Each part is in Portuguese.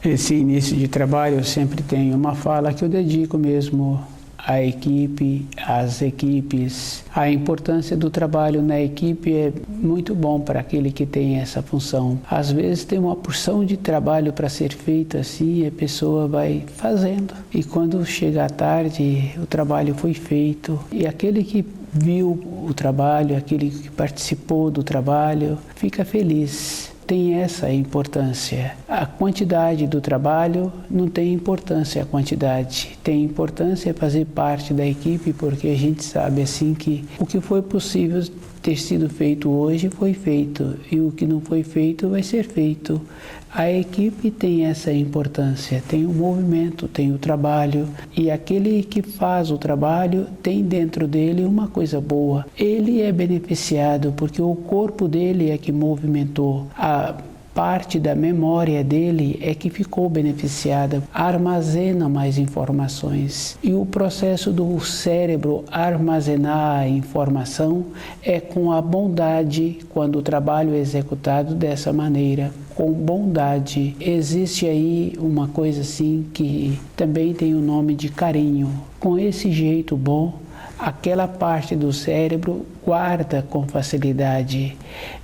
Esse início de trabalho eu sempre tenho uma fala que eu dedico mesmo à equipe, às equipes. A importância do trabalho na equipe é muito bom para aquele que tem essa função. Às vezes tem uma porção de trabalho para ser feita assim e a pessoa vai fazendo. E quando chega à tarde, o trabalho foi feito e aquele que viu o trabalho, aquele que participou do trabalho, fica feliz. Tem essa importância. A quantidade do trabalho não tem importância a quantidade. Tem importância fazer parte da equipe, porque a gente sabe assim que o que foi possível ter sido feito hoje foi feito e o que não foi feito vai ser feito. A equipe tem essa importância, tem o movimento, tem o trabalho e aquele que faz o trabalho tem dentro dele uma coisa boa. Ele é beneficiado porque o corpo dele é que movimentou. A parte da memória dele é que ficou beneficiada, armazena mais informações. E o processo do cérebro armazenar a informação é com a bondade, quando o trabalho é executado dessa maneira, com bondade. Existe aí uma coisa assim que também tem o nome de carinho. Com esse jeito bom, aquela parte do cérebro guarda com facilidade.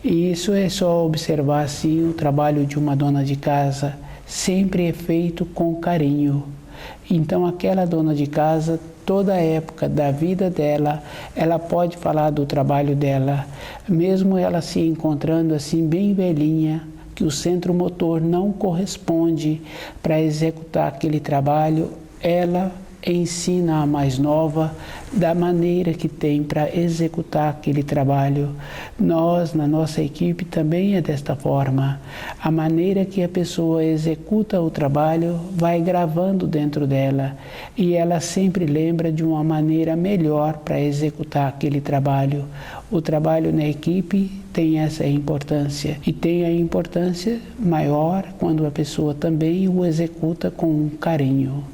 E isso é só observar assim o trabalho de uma dona de casa, sempre é feito com carinho. Então aquela dona de casa, toda a época da vida dela, ela pode falar do trabalho dela, mesmo ela se encontrando assim bem velhinha, que o centro motor não corresponde para executar aquele trabalho, ela ensina a mais nova da maneira que tem para executar aquele trabalho. Nós, na nossa equipe, também é desta forma. A maneira que a pessoa executa o trabalho vai gravando dentro dela e ela sempre lembra de uma maneira melhor para executar aquele trabalho. O trabalho na equipe tem essa importância e tem a importância maior quando a pessoa também o executa com carinho.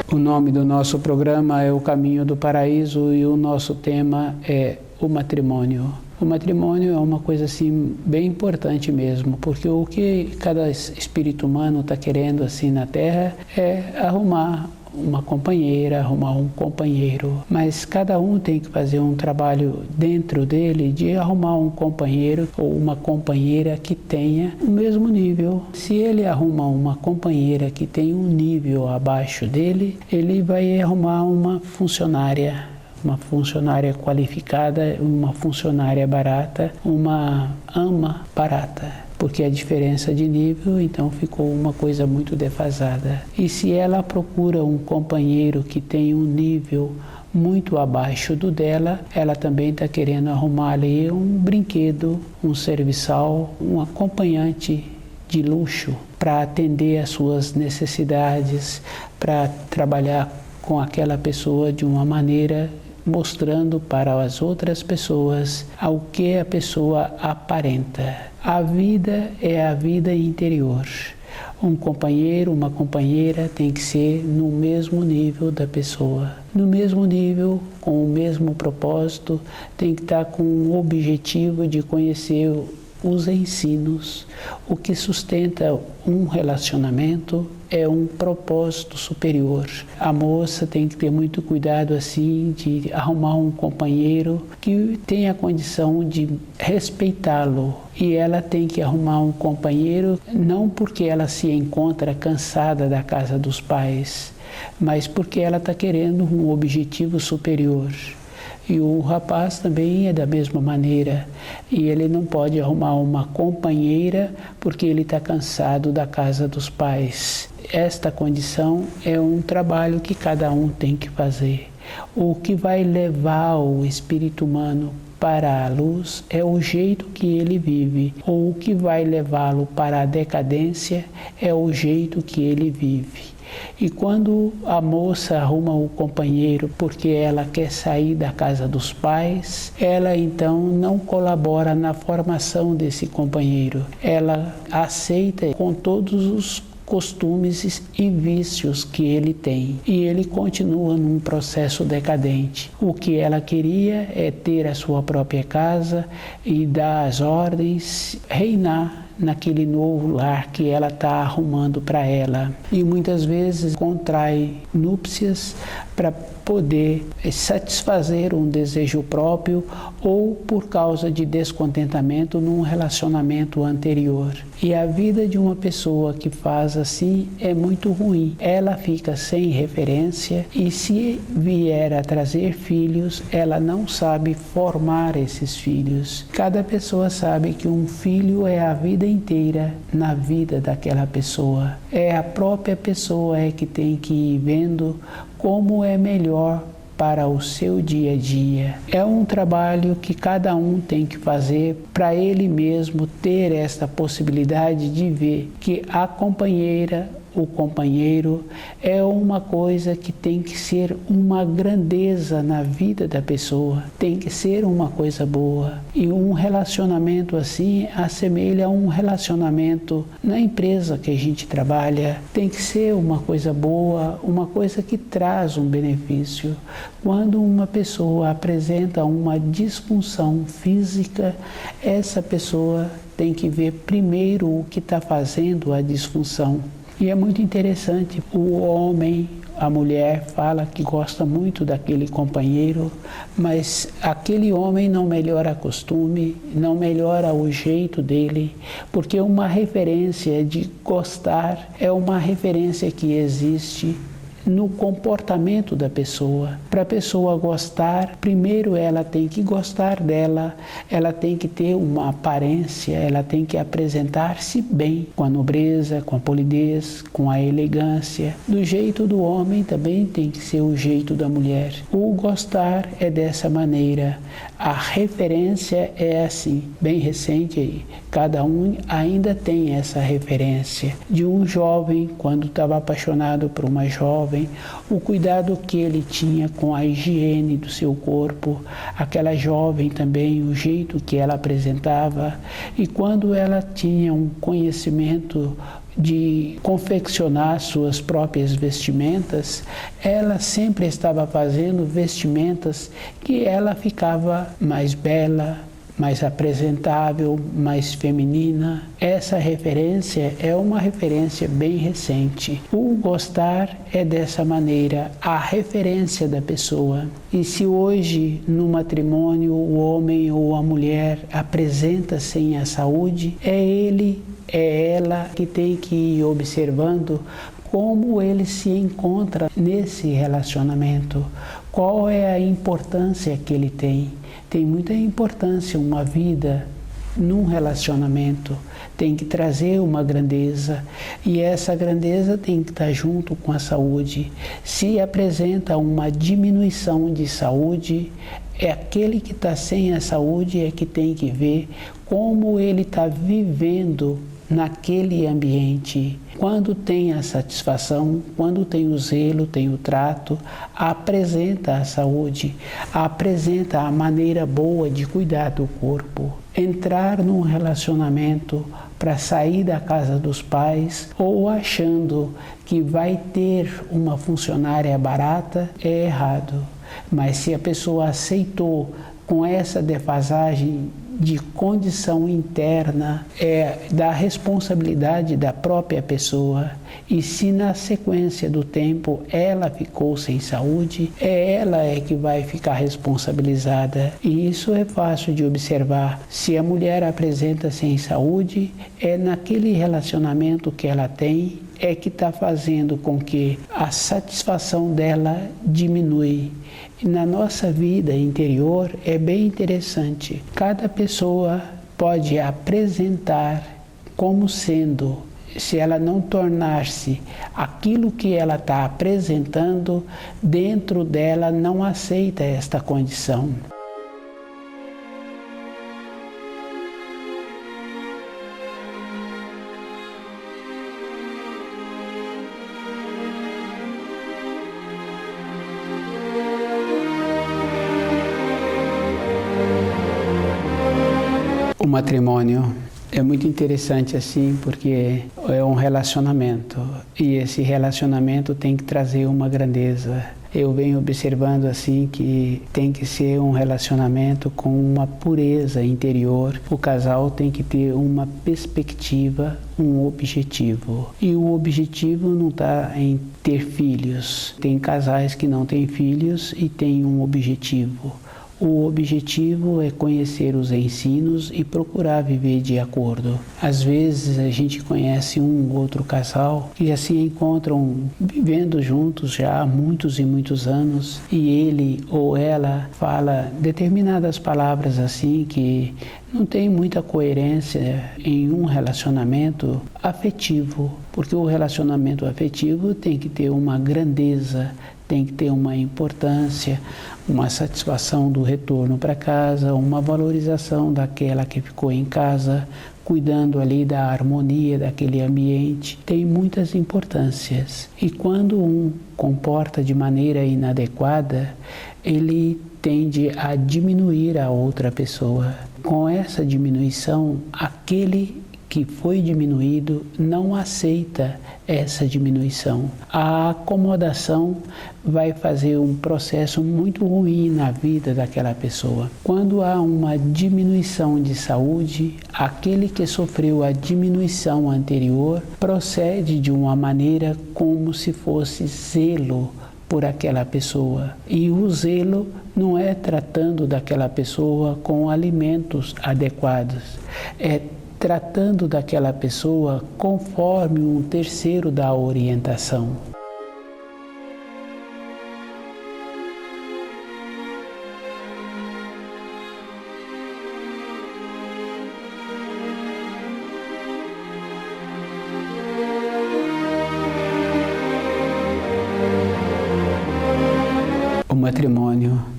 O nome do nosso programa é O Caminho do Paraíso e o nosso tema é o matrimônio. O matrimônio é uma coisa assim bem importante mesmo, porque o que cada espírito humano está querendo assim na Terra é arrumar uma companheira, arrumar um companheiro, mas cada um tem que fazer um trabalho dentro dele de arrumar um companheiro ou uma companheira que tenha o mesmo nível. Se ele arruma uma companheira que tem um nível abaixo dele, ele vai arrumar uma funcionária qualificada, uma funcionária barata, uma ama barata. Porque a diferença de nível, então ficou uma coisa muito defasada. E se ela procura um companheiro que tem um nível muito abaixo do dela, ela também está querendo arrumar ali um brinquedo, um serviçal, um acompanhante de luxo para atender às suas necessidades, para trabalhar com aquela pessoa de uma maneira mostrando para as outras pessoas ao que a pessoa aparenta. A vida é a vida interior. Um companheiro, uma companheira tem que ser no mesmo nível da pessoa. No mesmo nível, com o mesmo propósito, tem que estar com o objetivo de conhecer os ensinos. O que sustenta um relacionamento é um propósito superior. A moça tem que ter muito cuidado assim de arrumar um companheiro que tenha a condição de respeitá-lo. E ela tem que arrumar um companheiro não porque ela se encontra cansada da casa dos pais, mas porque ela está querendo um objetivo superior. E o rapaz também é da mesma maneira. E ele não pode arrumar uma companheira porque ele está cansado da casa dos pais. Esta condição é um trabalho que cada um tem que fazer. O que vai levar o espírito humano para a luz é o jeito que ele vive. Ou o que vai levá-lo para a decadência é o jeito que ele vive. E quando a moça arruma o companheiro porque ela quer sair da casa dos pais, ela então não colabora na formação desse companheiro. Ela aceita com todos os costumes e vícios que ele tem, e ele continua num processo decadente. O que ela queria é ter a sua própria casa e dar as ordens, reinar naquele novo lar que ela está arrumando para ela. E muitas vezes contrai núpcias para poder satisfazer um desejo próprio ou por causa de descontentamento num relacionamento anterior. E a vida de uma pessoa que faz assim é muito ruim. Ela fica sem referência e se vier a trazer filhos, ela não sabe formar esses filhos. Cada pessoa sabe que um filho é a vida inteira na vida daquela pessoa. É a própria pessoa que tem que ir vendo como é melhor para o seu dia a dia. É um trabalho que cada um tem que fazer para ele mesmo ter esta possibilidade de ver que a companheira, o companheiro, é uma coisa que tem que ser uma grandeza na vida da pessoa, tem que ser uma coisa boa. E um relacionamento assim assemelha a um relacionamento na empresa que a gente trabalha, tem que ser uma coisa boa, uma coisa que traz um benefício. Quando uma pessoa apresenta uma disfunção física, essa pessoa tem que ver primeiro o que está fazendo a disfunção. E é muito interessante, o homem, a mulher fala que gosta muito daquele companheiro, mas aquele homem não melhora costume, não melhora o jeito dele, porque uma referência de gostar é uma referência que existe no comportamento da pessoa. Para a pessoa gostar, primeiro ela tem que gostar dela, ela tem que ter uma aparência, ela tem que apresentar-se bem, com a nobreza, com a polidez, com a elegância. Do jeito do homem também tem que ser o jeito da mulher. O gostar é dessa maneira. A referência é assim, bem recente aí. Cada um ainda tem essa referência de um jovem, quando estava apaixonado por uma jovem, o cuidado que ele tinha com a higiene do seu corpo, aquela jovem também, o jeito que ela apresentava, e quando ela tinha um conhecimento de confeccionar suas próprias vestimentas, ela sempre estava fazendo vestimentas que ela ficava mais bela, mais apresentável, mais feminina. Essa referência é uma referência bem recente. O gostar é dessa maneira, a referência da pessoa. E se hoje no matrimônio o homem ou a mulher apresenta sem a saúde, é ele, é ela que tem que ir observando como ele se encontra nesse relacionamento, qual é a importância que ele tem. Tem muita importância uma vida num relacionamento, tem que trazer uma grandeza e essa grandeza tem que estar junto com a saúde. Se apresenta uma diminuição de saúde, é aquele que está sem a saúde é que tem que ver como ele está vivendo naquele ambiente. Quando tem a satisfação, quando tem o zelo, tem o trato, apresenta a saúde, apresenta a maneira boa de cuidar do corpo. Entrar num relacionamento para sair da casa dos pais ou achando que vai ter uma funcionária barata é errado. Mas se a pessoa aceitou com essa defasagem de condição interna, da responsabilidade da própria pessoa, e se na sequência do tempo ela ficou sem saúde, ela que vai ficar responsabilizada. E isso é fácil de observar. Se a mulher apresenta sem saúde, é naquele relacionamento que ela tem, é que está fazendo com que a satisfação dela diminui. Na nossa vida interior é bem interessante. Cada pessoa pode apresentar como sendo, se ela não tornar-se aquilo que ela está apresentando, dentro dela não aceita esta condição. O matrimônio é muito interessante assim, porque é um relacionamento e esse relacionamento tem que trazer uma grandeza. Eu venho observando assim que tem que ser um relacionamento com uma pureza interior. O casal tem que ter uma perspectiva, um objetivo. E o objetivo não está em ter filhos. Tem casais que não têm filhos e têm um objetivo. O objetivo é conhecer os ensinos e procurar viver de acordo. Às vezes a gente conhece um ou outro casal que já se encontram vivendo juntos já há muitos e muitos anos e ele ou ela fala determinadas palavras assim que não tem muita coerência em um relacionamento afetivo, porque o relacionamento afetivo tem que ter uma grandeza, tem que ter uma importância, uma satisfação do retorno para casa, uma valorização daquela que ficou em casa, cuidando ali da harmonia daquele ambiente. Tem muitas importâncias. E quando um comporta de maneira inadequada, ele tende a diminuir a outra pessoa. Com essa diminuição, aquele que foi diminuído não aceita essa diminuição. A acomodação vai fazer um processo muito ruim na vida daquela pessoa. Quando há uma diminuição de saúde, aquele que sofreu a diminuição anterior procede de uma maneira como se fosse zelo por aquela pessoa. E o zelo não é tratando daquela pessoa com alimentos adequados, é tratando daquela pessoa conforme um terceiro dá orientação.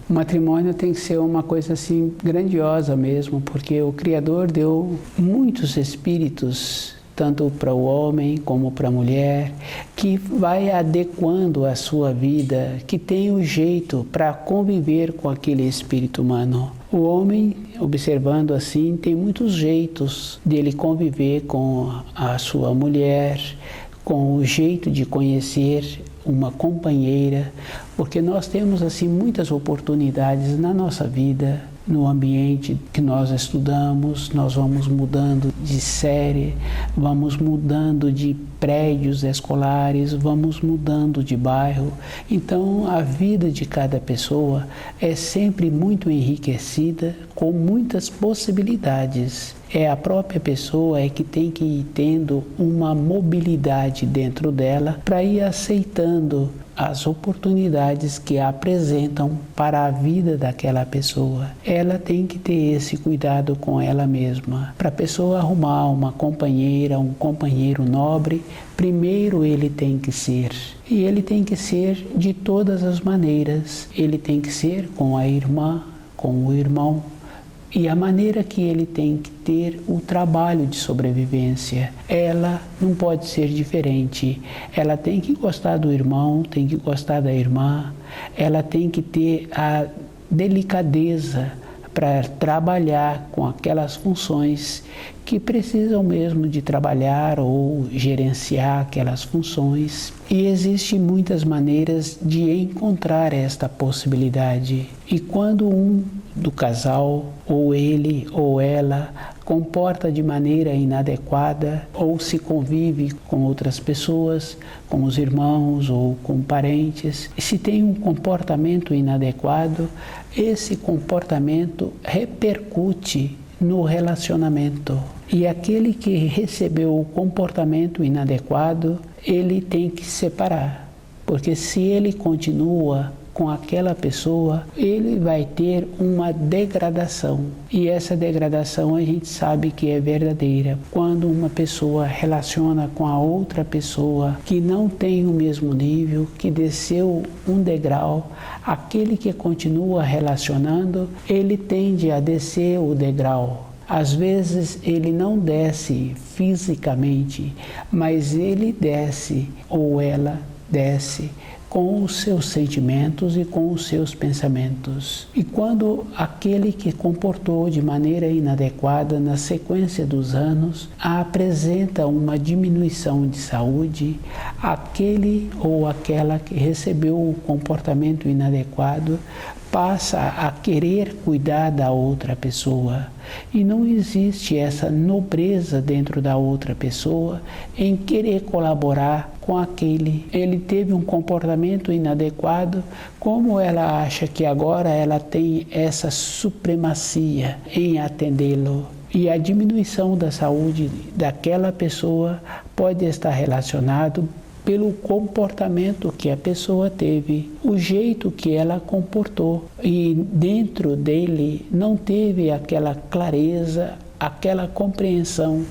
O matrimônio tem que ser uma coisa assim grandiosa mesmo, porque o Criador deu muitos espíritos, tanto para o homem como para a mulher, que vai adequando a sua vida, que tem o jeito para conviver com aquele espírito humano. O homem, observando assim, tem muitos jeitos dele conviver com a sua mulher, com o jeito de conhecer uma companheira, porque nós temos assim muitas oportunidades na nossa vida, no ambiente que nós estudamos, nós vamos mudando de série, vamos mudando de prédios escolares, vamos mudando de bairro. Então a vida de cada pessoa é sempre muito enriquecida, com muitas possibilidades. É a própria pessoa que tem que ir tendo uma mobilidade dentro dela para ir aceitando as oportunidades que apresentam para a vida daquela pessoa. Ela tem que ter esse cuidado com ela mesma. Para a pessoa arrumar uma companheira, um companheiro nobre, primeiro ele tem que ser. E ele tem que ser de todas as maneiras. Ele tem que ser com a irmã, com o irmão. E a maneira que ele tem que ter o trabalho de sobrevivência, ela não pode ser diferente. Ela tem que gostar do irmão, tem que gostar da irmã, ela tem que ter a delicadeza para trabalhar com aquelas funções que precisam mesmo de trabalhar ou gerenciar aquelas funções. E existem muitas maneiras de encontrar esta possibilidade. E quando um do casal, ou ele ou ela, comporta de maneira inadequada ou se convive com outras pessoas, com os irmãos ou com parentes, e se tem um comportamento inadequado, esse comportamento repercute no relacionamento. E aquele que recebeu o comportamento inadequado, ele tem que separar, porque se ele continua com aquela pessoa, ele vai ter uma degradação. E essa degradação a gente sabe que é verdadeira. Quando uma pessoa relaciona com a outra pessoa que não tem o mesmo nível, que desceu um degrau, aquele que continua relacionando, ele tende a descer o degrau. Às vezes ele não desce fisicamente, mas ele desce ou ela desce com os seus sentimentos e com os seus pensamentos. E quando aquele que comportou de maneira inadequada na sequência dos anos apresenta uma diminuição de saúde, aquele ou aquela que recebeu o comportamento inadequado passa a querer cuidar da outra pessoa. E não existe essa nobreza dentro da outra pessoa em querer colaborar com aquele. Ele teve um comportamento inadequado, como ela acha que agora ela tem essa supremacia em atendê-lo. E a diminuição da saúde daquela pessoa pode estar relacionado pelo comportamento que a pessoa teve, o jeito que ela comportou, e dentro dele não teve aquela clareza, aquela compreensão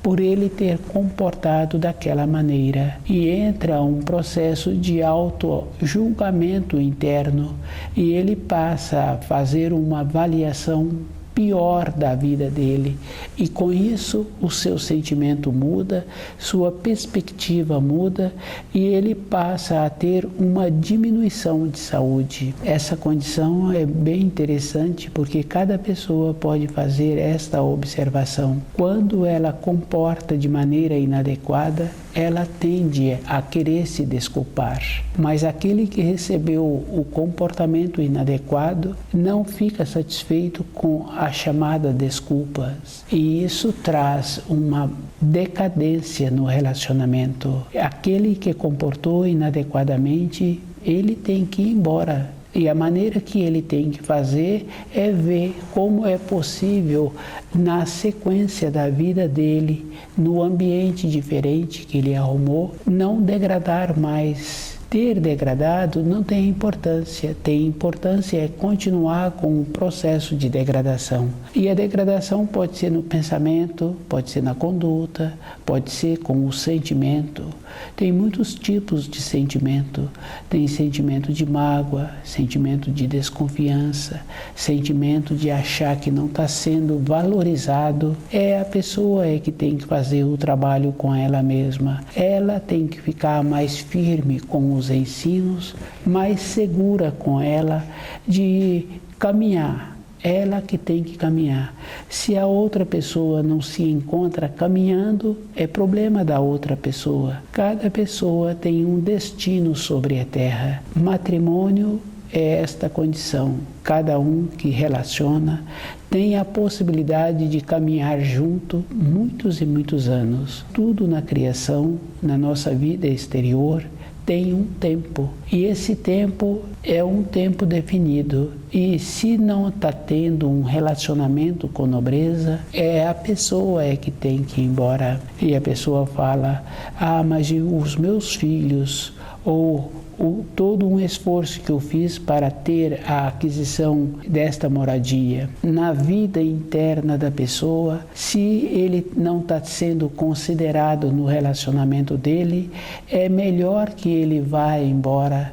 por ele ter comportado daquela maneira, e entra um processo de auto-julgamento interno e ele passa a fazer uma avaliação pior da vida dele, e com isso o seu sentimento muda, sua perspectiva muda e ele passa a ter uma diminuição de saúde. Essa condição é bem interessante porque cada pessoa pode fazer esta observação. Quando ela comporta de maneira inadequada, ela tende a querer se desculpar, mas aquele que recebeu o comportamento inadequado não fica satisfeito com a chamada desculpas, e isso traz uma decadência no relacionamento. Aquele que comportou inadequadamente, ele tem que ir embora. E a maneira que ele tem que fazer é ver como é possível, na sequência da vida dele, no ambiente diferente que ele arrumou, não degradar mais. Ter degradado não tem importância é continuar com o processo de degradação. E a degradação pode ser no pensamento, pode ser na conduta, pode ser com o sentimento. Tem muitos tipos de sentimento. Tem sentimento de mágoa, sentimento de desconfiança, sentimento de achar que não está sendo valorizado. A pessoa que tem que fazer o trabalho com ela mesma. Ela tem que ficar mais firme com os ensinos, mais segura com ela de caminhar. Ela que tem que caminhar. Se a outra pessoa não se encontra caminhando, é problema da outra pessoa. Cada pessoa tem um destino sobre a terra. Matrimônio é esta condição. Cada um que relaciona tem a possibilidade de caminhar junto muitos e muitos anos. Tudo na criação, na nossa vida exterior, tem um tempo, e esse tempo é um tempo definido, e se não está tendo um relacionamento com nobreza, a pessoa que tem que ir embora. E a pessoa fala, mas os meus filhos, ou todo um esforço que eu fiz para ter a aquisição desta moradia. Na vida interna da pessoa, se ele não está sendo considerado no relacionamento dele, é melhor que ele vá embora.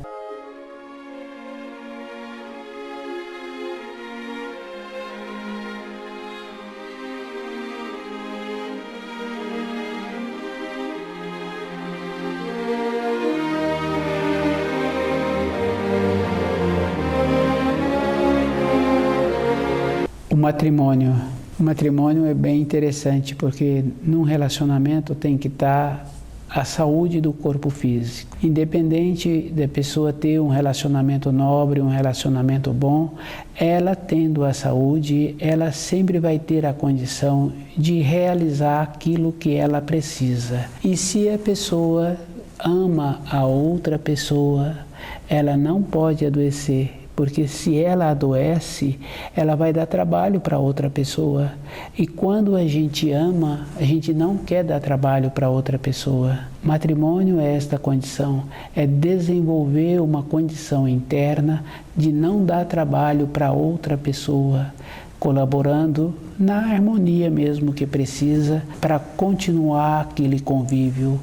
O matrimônio é bem interessante porque num relacionamento tem que estar a saúde do corpo físico. Independente da pessoa ter um relacionamento nobre, um relacionamento bom, ela tendo a saúde, ela sempre vai ter a condição de realizar aquilo que ela precisa. E se a pessoa ama a outra pessoa, ela não pode adoecer. Porque se ela adoece, ela vai dar trabalho para outra pessoa. E quando a gente ama, a gente não quer dar trabalho para outra pessoa. Matrimônio é esta condição, é desenvolver uma condição interna de não dar trabalho para outra pessoa, colaborando na harmonia mesmo que precisa para continuar aquele convívio.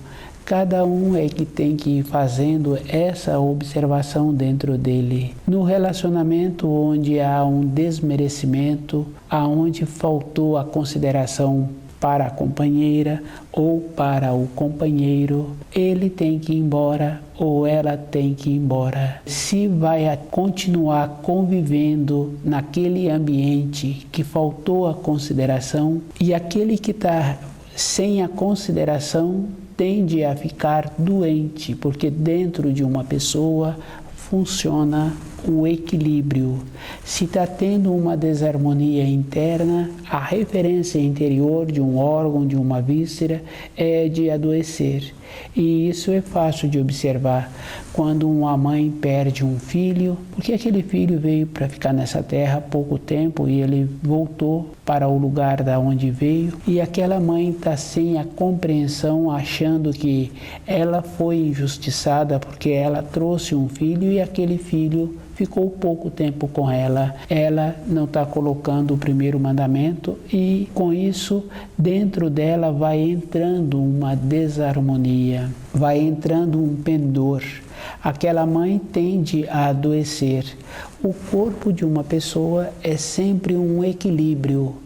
Cada um que tem que ir fazendo essa observação dentro dele. No relacionamento onde há um desmerecimento, aonde faltou a consideração para a companheira ou para o companheiro, ele tem que ir embora ou ela tem que ir embora. Se vai continuar convivendo naquele ambiente que faltou a consideração, e aquele que está sem a consideração tende a ficar doente, porque dentro de uma pessoa funciona o equilíbrio. Se está tendo uma desarmonia interna, a referência interior de um órgão, de uma víscera, é de adoecer. E isso é fácil de observar quando uma mãe perde um filho, porque aquele filho veio para ficar nessa terra há pouco tempo e ele voltou para o lugar da onde veio, e aquela mãe está sem a compreensão, achando que ela foi injustiçada porque ela trouxe um filho e aquele filho ficou pouco tempo com ela. Ela não está colocando o primeiro mandamento e com isso dentro dela vai entrando uma desarmonia, vai entrando um pendor. Aquela mãe tende a adoecer. O corpo de uma pessoa é sempre um equilíbrio.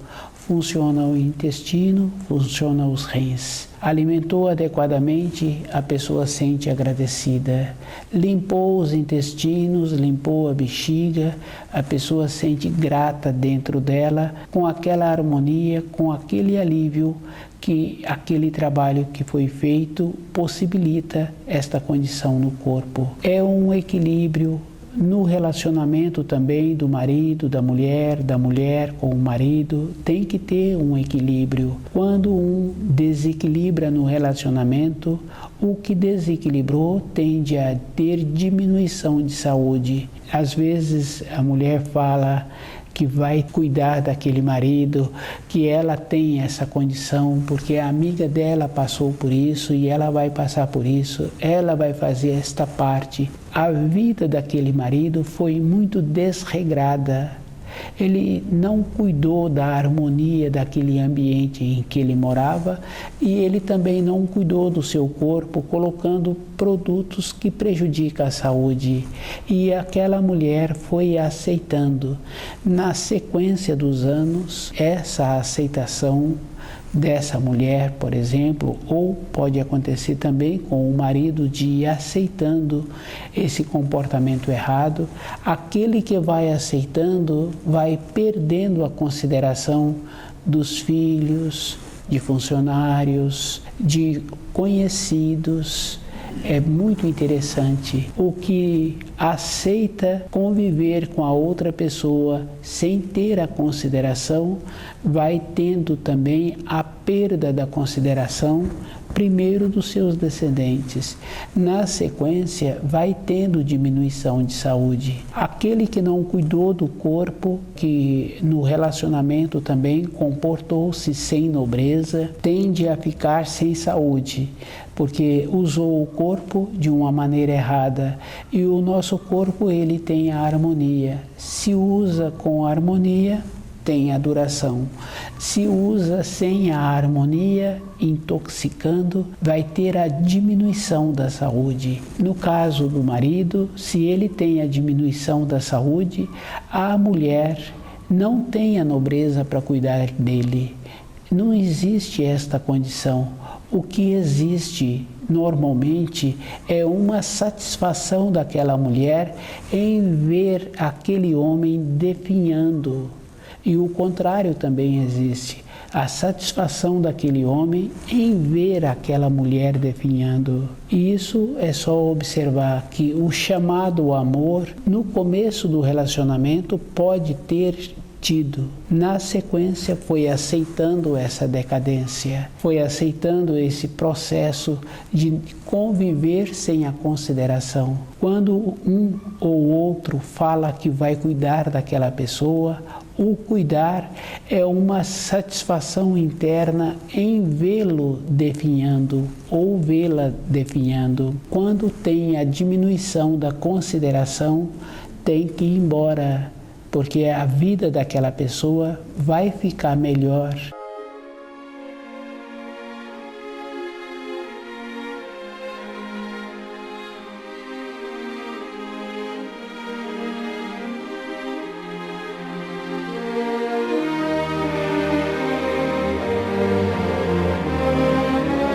Funciona o intestino, funciona os rins. Alimentou adequadamente, a pessoa sente agradecida. Limpou os intestinos, limpou a bexiga, a pessoa sente grata dentro dela, com aquela harmonia, com aquele alívio que aquele trabalho que foi feito possibilita esta condição no corpo. É um equilíbrio no relacionamento também do marido, da mulher com o marido, tem que ter um equilíbrio. Quando um desequilibra no relacionamento, o que desequilibrou tende a ter diminuição de saúde. Às vezes a mulher fala que vai cuidar daquele marido, que ela tem essa condição, porque a amiga dela passou por isso e ela vai passar por isso, ela vai fazer esta parte. A vida daquele marido foi muito desregrada. Ele não cuidou da harmonia daquele ambiente em que ele morava e ele também não cuidou do seu corpo, colocando produtos que prejudicam a saúde. E aquela mulher foi aceitando. Na sequência dos anos, essa aceitação dessa mulher, por exemplo, ou pode acontecer também com o marido de ir aceitando esse comportamento errado, aquele que vai aceitando vai perdendo a consideração dos filhos, de funcionários, de conhecidos. É muito interessante o que aceita conviver com a outra pessoa sem ter a consideração, vai tendo também a perda da consideração, primeiro dos seus descendentes. Na sequência, vai tendo diminuição de saúde. Aquele que não cuidou do corpo, que no relacionamento também comportou-se sem nobreza, tende a ficar sem saúde, porque usou o corpo de uma maneira errada. E o nosso corpo, ele tem a harmonia. Se usa com harmonia, tem a duração. Se usa sem a harmonia, intoxicando, vai ter a diminuição da saúde. No caso do marido, se ele tem a diminuição da saúde, a mulher não tem a nobreza para cuidar dele. Não existe esta condição. O que existe normalmente é uma satisfação daquela mulher em ver aquele homem definhando. E o contrário também existe, a satisfação daquele homem em ver aquela mulher definhando. E isso é só observar que o chamado amor, no começo do relacionamento, pode ter tido. Na sequência, foi aceitando essa decadência, foi aceitando esse processo de conviver sem a consideração. Quando um ou outro fala que vai cuidar daquela pessoa, o cuidar é uma satisfação interna em vê-lo definhando ou vê-la definhando. Quando tem a diminuição da consideração, tem que ir embora, porque a vida daquela pessoa vai ficar melhor.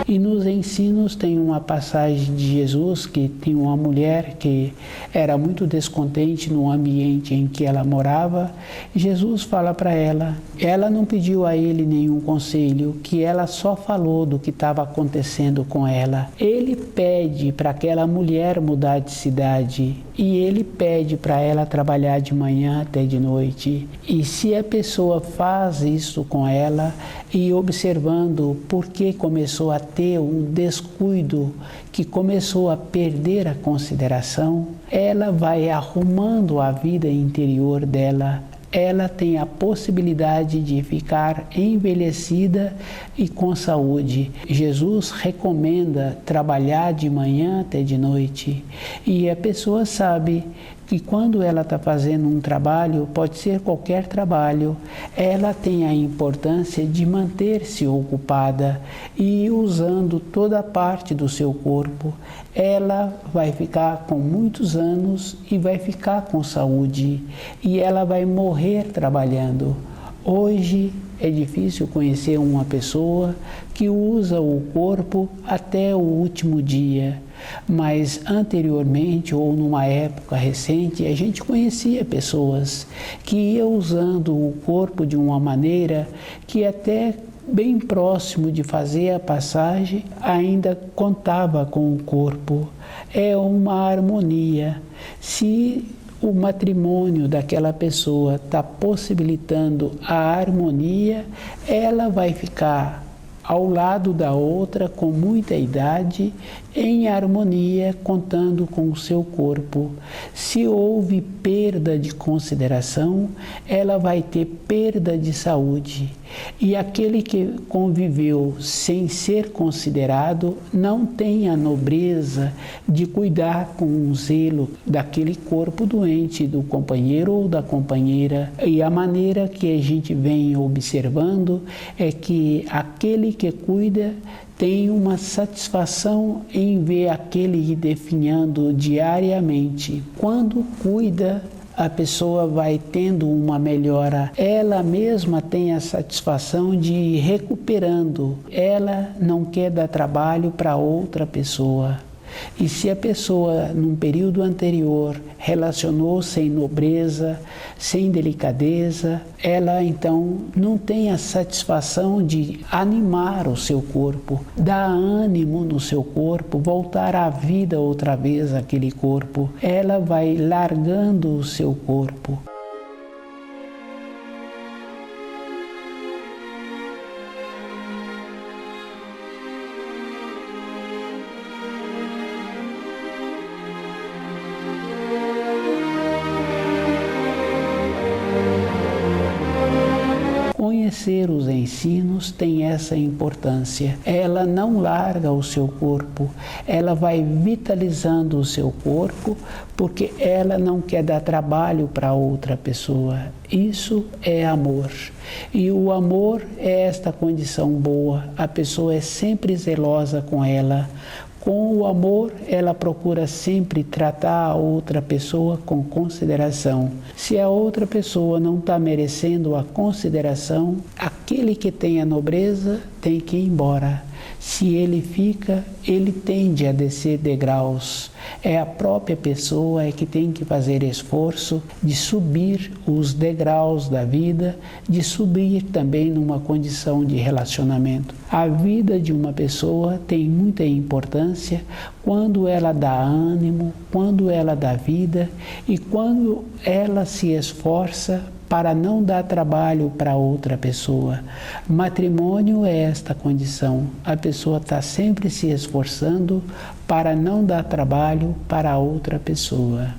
E nos ensinos tem uma passagem de Jesus que tem uma mulher que era muito descontente no ambiente em que ela morava. Jesus fala para ela não pediu a ele nenhum conselho, que ela só falou do que estava acontecendo com ela. Ele pede para aquela mulher mudar de cidade e ele pede para ela trabalhar de manhã até de noite. E se a pessoa faz isso com ela e observando por que começou a ter um descuido, que começou a perder a consideração, ela vai arrumando a vida interior dela. Ela tem a possibilidade de ficar envelhecida e com saúde. Jesus recomenda trabalhar de manhã até de noite. E a pessoa sabe que quando ela está fazendo um trabalho, pode ser qualquer trabalho, ela tem a importância de manter-se ocupada e usando toda a parte do seu corpo. Ela vai ficar com muitos anos e vai ficar com saúde e ela vai morrer trabalhando. Hoje é difícil conhecer uma pessoa que usa o corpo até o último dia, mas anteriormente ou numa época recente a gente conhecia pessoas que iam usando o corpo de uma maneira que até bem próximo de fazer a passagem ainda contava com o corpo. É uma harmonia. Se o matrimônio daquela pessoa está possibilitando a harmonia, ela vai ficar ao lado da outra com muita idade, em harmonia, contando com o seu corpo. Se houve perda de consideração, ela vai ter perda de saúde. E aquele que conviveu sem ser considerado não tem a nobreza de cuidar com um zelo daquele corpo doente do companheiro ou da companheira. E a maneira que a gente vem observando é que aquele que cuida tem uma satisfação em ver aquele definhando diariamente. Quando cuida, a pessoa vai tendo uma melhora. Ela mesma tem a satisfação de ir recuperando. Ela não quer dar trabalho para outra pessoa. E se a pessoa, num período anterior, relacionou sem nobreza, sem delicadeza, ela então não tem a satisfação de animar o seu corpo, dar ânimo no seu corpo, voltar à vida outra vez aquele corpo. Ela vai largando o seu corpo. Conhecer os ensinos tem essa importância. Ela não larga o seu corpo, ela vai vitalizando o seu corpo porque ela não quer dar trabalho para outra pessoa. Isso é amor. E o amor é esta condição boa. A pessoa é sempre zelosa com ela. Com o amor, ela procura sempre tratar a outra pessoa com consideração. Se a outra pessoa não está merecendo a consideração, aquele que tem a nobreza tem que ir embora. Se ele fica, ele tende a descer degraus. É a própria pessoa que tem que fazer esforço de subir os degraus da vida, de subir também numa condição de relacionamento. A vida de uma pessoa tem muita importância quando ela dá ânimo, quando ela dá vida e quando ela se esforça para não dar trabalho para outra pessoa. Matrimônio é esta condição. A pessoa está sempre se esforçando para não dar trabalho para outra pessoa.